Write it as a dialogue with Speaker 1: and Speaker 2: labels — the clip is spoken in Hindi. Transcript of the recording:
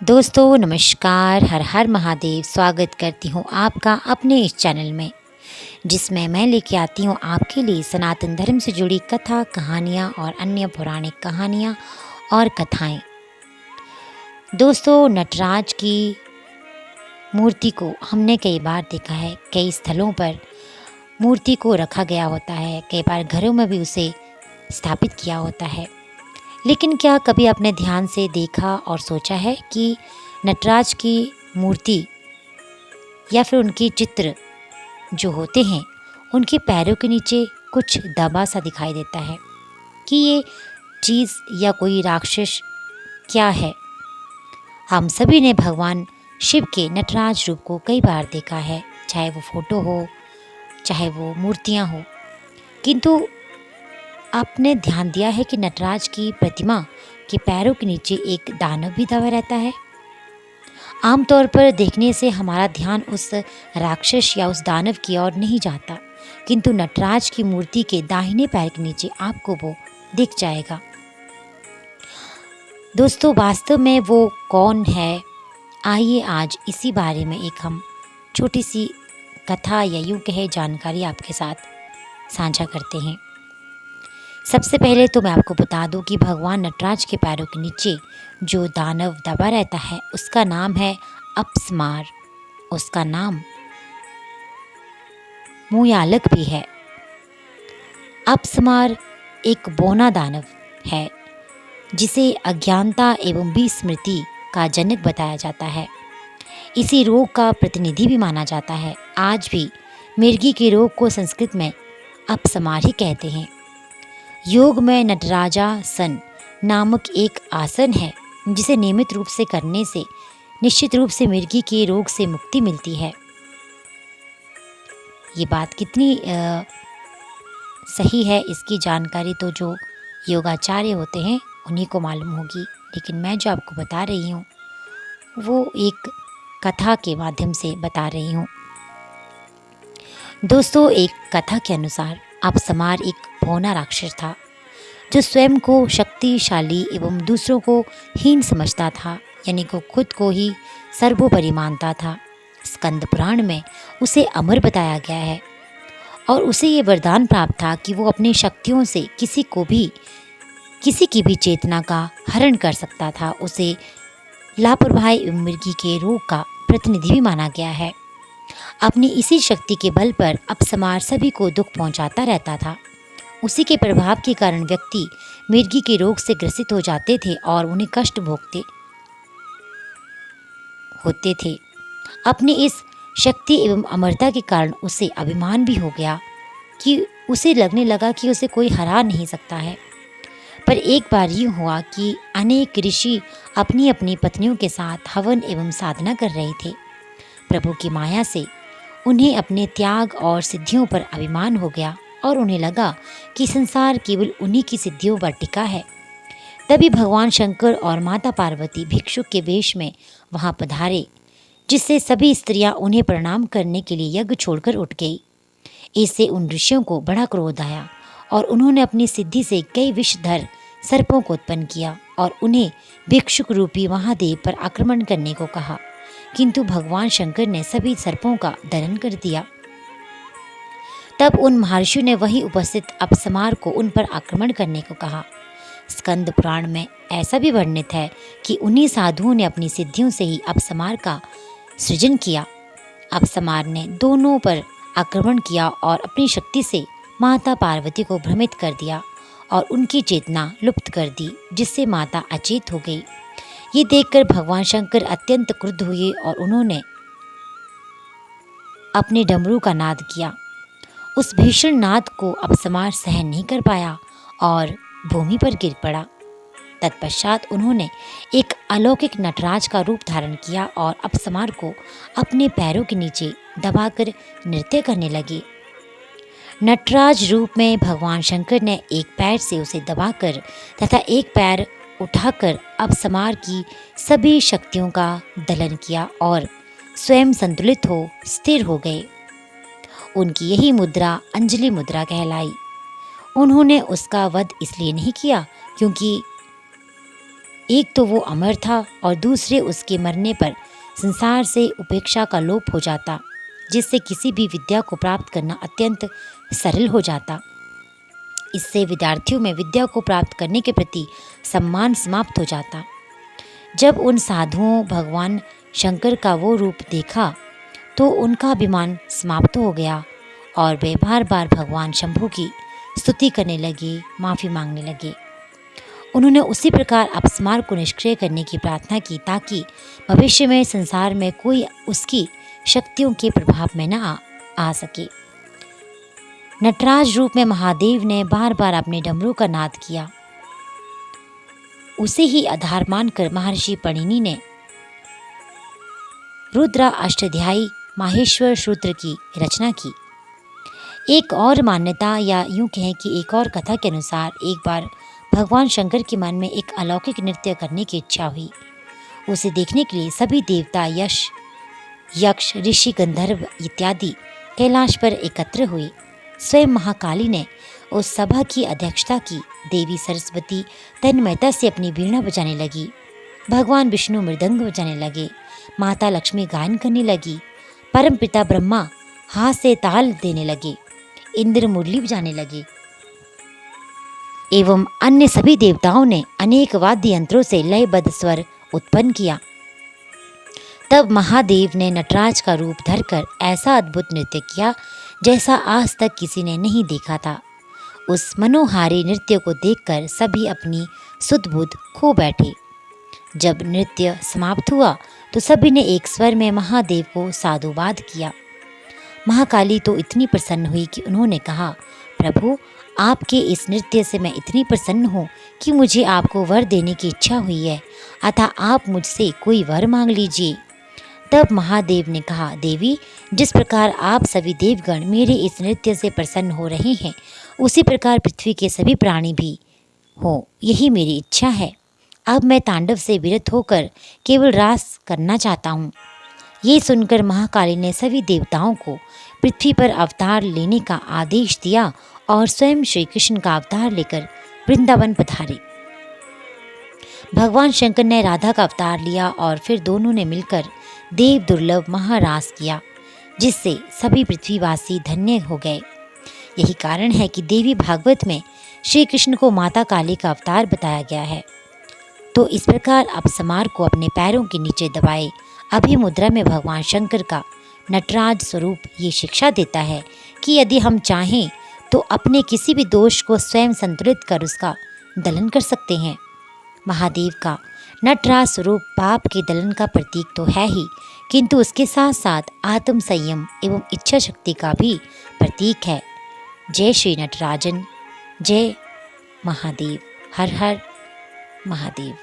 Speaker 1: दोस्तों नमस्कार, हर हर महादेव। स्वागत करती हूँ आपका अपने इस चैनल में, जिसमें मैं लेके आती हूँ आपके लिए सनातन धर्म से जुड़ी कथा, कहानियाँ और अन्य पौराणिक कहानियाँ और कथाएँ। दोस्तों, नटराज की मूर्ति को हमने कई बार देखा है। कई स्थलों पर मूर्ति को रखा गया होता है, कई बार घरों में भी उसे स्थापित किया होता है। लेकिन क्या कभी आपने ध्यान से देखा और सोचा है कि नटराज की मूर्ति या फिर उनके चित्र जो होते हैं, उनके पैरों के नीचे कुछ दबा सा दिखाई देता है कि ये चीज़ या कोई राक्षस क्या है। हम सभी ने भगवान शिव के नटराज रूप को कई बार देखा है, चाहे वो फोटो हो, चाहे वो मूर्तियाँ हो। किंतु आपने ध्यान दिया है कि नटराज की प्रतिमा के पैरों के नीचे एक दानव भी दबा रहता है। आमतौर पर देखने से हमारा ध्यान उस राक्षस या उस दानव की ओर नहीं जाता, किंतु नटराज की मूर्ति के दाहिने पैर के नीचे आपको वो दिख जाएगा। दोस्तों, वास्तव में वो कौन है? आइए आज इसी बारे में एक हम छोटी सी कथा या यूँ कहे जानकारी आपके साथ साझा करते हैं। सबसे पहले तो मैं आपको बता दूं कि भगवान नटराज के पैरों के नीचे जो दानव दबा रहता है, उसका नाम है अपस्मार। उसका नाम मुयालक भी है। अपस्मार एक बौना दानव है, जिसे अज्ञानता एवं विस्मृति का जनक बताया जाता है। इसी रोग का प्रतिनिधि भी माना जाता है। आज भी मिर्गी के रोग को संस्कृत में अपस्मार ही कहते हैं। योग में नटराजासन नामक एक आसन है, जिसे नियमित रूप से करने से निश्चित रूप से मिर्गी के रोग से मुक्ति मिलती है। ये बात कितनी सही है, इसकी जानकारी तो जो योगाचार्य होते हैं उन्हीं को मालूम होगी, लेकिन मैं जो आपको बता रही हूँ वो एक कथा के माध्यम से बता रही हूँ। दोस्तों, एक कथा के अनुसार अपस्मार एक बौना राक्षस था, जो स्वयं को शक्तिशाली एवं दूसरों को हीन समझता था, यानी को खुद को ही सर्वोपरि मानता था। स्कंद पुराण में उसे अमर बताया गया है और उसे ये वरदान प्राप्त था कि वो अपनी शक्तियों से किसी की भी चेतना का हरण कर सकता था। उसे लापरवाही एवं मिर्गी के रोग का प्रतिनिधि भी माना गया है। अपनी इसी शक्ति के बल पर अपस्मार सभी को दुख पहुंचाता रहता था। उसी के प्रभाव के कारण व्यक्ति मिर्गी के रोग से ग्रसित हो जाते थे और उन्हें कष्ट भोगते होते थे। अपनी इस शक्ति एवं अमरता के कारण उसे अभिमान भी हो गया कि उसे लगने लगा कि उसे कोई हरा नहीं सकता है। पर एक बार यूँ हुआ कि अनेक ऋषि अपनी अपनी पत्नियों के साथ हवन एवं साधना कर रहे थे। प्रभु की माया से उन्हें अपने त्याग और सिद्धियों पर अभिमान हो गया और उन्हें लगा कि संसार केवल उन्हीं की सिद्धियों पर टिका है। तभी भगवान शंकर और माता पार्वती भिक्षुक के वेश में वहां पधारे, जिससे सभी स्त्रियां उन्हें प्रणाम करने के लिए यज्ञ छोड़कर उठ गई। इससे उन ऋषियों को बड़ा क्रोध आया और उन्होंने अपनी सिद्धि से कई विषधर सर्पों को उत्पन्न किया और उन्हें भिक्षुक रूपी महादेव पर आक्रमण करने को कहा, किंतु भगवान शंकर ने सभी सर्पों का दमन कर दिया। तब उन महर्षियों ने वही उपस्थित अपस्मार को उन पर आक्रमण करने को कहा। स्कंद पुराण में ऐसा भी वर्णित है कि उन्हीं साधुओं ने अपनी सिद्धियों से ही अपस्मार का सृजन किया। अपस्मार ने दोनों पर आक्रमण किया और अपनी शक्ति से माता पार्वती को भ्रमित कर दिया और उनकी चेतना लुप्त कर दी, जिससे माता अचेत हो गई। ये देखकर भगवान शंकर अत्यंत क्रुद्ध हुए और उन्होंने अपने डमरू का नाद किया। उस भीषण नाद को अपस्मार सहन नहीं कर पाया और भूमि पर गिर पड़ा। तत्पश्चात उन्होंने एक अलौकिक नटराज का रूप धारण किया और अपस्मार को अपने पैरों के नीचे दबाकर नृत्य करने लगे। नटराज रूप में भगवान शंकर ने एक पैर से उसे दबाकर तथा एक पैर उठाकर अपस्मार की सभी शक्तियों का दलन किया और स्वयं संतुलित हो स्थिर हो गए। उनकी यही मुद्रा अंजलि मुद्रा कहलाई। उन्होंने उसका वध इसलिए नहीं किया क्योंकि एक तो वो अमर था और दूसरे उसके मरने पर संसार से उपेक्षा का लोप हो जाता, जिससे किसी भी विद्या को प्राप्त करना अत्यंत सरल हो जाता। इससे विद्यार्थियों में विद्या को प्राप्त करने के प्रति सम्मान समाप्त हो जाता। जब उन साधुओं भगवान शंकर का वो रूप देखा तो उनका अभिमान समाप्त हो गया और वे बार बार भगवान शंभु की स्तुति करने लगे, माफ़ी मांगने लगे। उन्होंने उसी प्रकार अपस्मार को निष्क्रिय करने की प्रार्थना की ताकि भविष्य में संसार में कोई उसकी शक्तियों के प्रभाव में न आ सके। नटराज रूप में महादेव ने बार बार अपने डमरू का नाद किया। उसे ही आधार मानकर महर्षि पणिनि ने रुद्र अष्टाध्यायी माहेश्वर सूत्र की रचना की। एक और मान्यता या यूं कहें कि एक और कथा के अनुसार एक बार भगवान शंकर के मन में एक अलौकिक नृत्य करने की इच्छा हुई। उसे देखने के लिए सभी देवता यक्ष ऋषि गंधर्व इत्यादि कैलाश पर एकत्र हुए। स्वयं महाकाली ने उस सभा की अध्यक्षता की। देवी सरस्वती तन्मयता से अपनी वीणा बजाने लगी, भगवान विष्णु मृदंग बजाने लगे, माता लक्ष्मी गायन करने लगी, परम पिता ब्रह्मा हाथ से ताल देने लगे, इंद्र मुरली बजाने लगे एवं अन्य सभी देवताओं ने अनेक वाद्य यंत्रों से लयबद्ध स्वर उत्पन्न किया। तब महादेव ने नटराज का रूप धरकर ऐसा अद्भुत नृत्य किया जैसा आज तक किसी ने नहीं देखा था। उस मनोहारी नृत्य को देखकर सभी अपनी सुध बुध खो बैठे। जब नृत्य समाप्त हुआ तो सभी ने एक स्वर में महादेव को साधुवाद किया। महाकाली तो इतनी प्रसन्न हुई कि उन्होंने कहा, प्रभु, आपके इस नृत्य से मैं इतनी प्रसन्न हूँ कि मुझे आपको वर देने की इच्छा हुई है, अतः आप मुझसे कोई वर मांग लीजिए। तब महादेव ने कहा, देवी, जिस प्रकार आप सभी देवगण मेरे इस नृत्य से प्रसन्न हो रहे हैं, उसी प्रकार पृथ्वी के सभी प्राणी भी हो, यही मेरी इच्छा है। अब मैं तांडव से विरत होकर केवल रास करना चाहता हूँ। ये सुनकर महाकाली ने सभी देवताओं को पृथ्वी पर अवतार लेने का आदेश दिया और स्वयं श्री कृष्ण का अवतार लेकर वृंदावन पधारे। भगवान शंकर ने राधा का अवतार लिया और फिर दोनों ने मिलकर देव दुर्लभ महारास किया, जिससे सभी पृथ्वीवासी धन्य हो गए। यही कारण है कि देवी भागवत में श्री कृष्ण को माता काली का अवतार बताया गया है। तो इस प्रकार अपस्मार को अपने पैरों के नीचे दबाए अभी मुद्रा में भगवान शंकर का नटराज स्वरूप ये शिक्षा देता है कि यदि हम चाहें तो अपने किसी भी दोष को स्वयं संतुलित कर उसका दलन कर सकते हैं। महादेव का नटराज स्वरूप पाप के दलन का प्रतीक तो है ही, किंतु उसके साथ साथ आत्म संयम एवं इच्छा शक्ति का भी प्रतीक है। जय श्री नटराजन, जय महादेव, हर हर महादेव।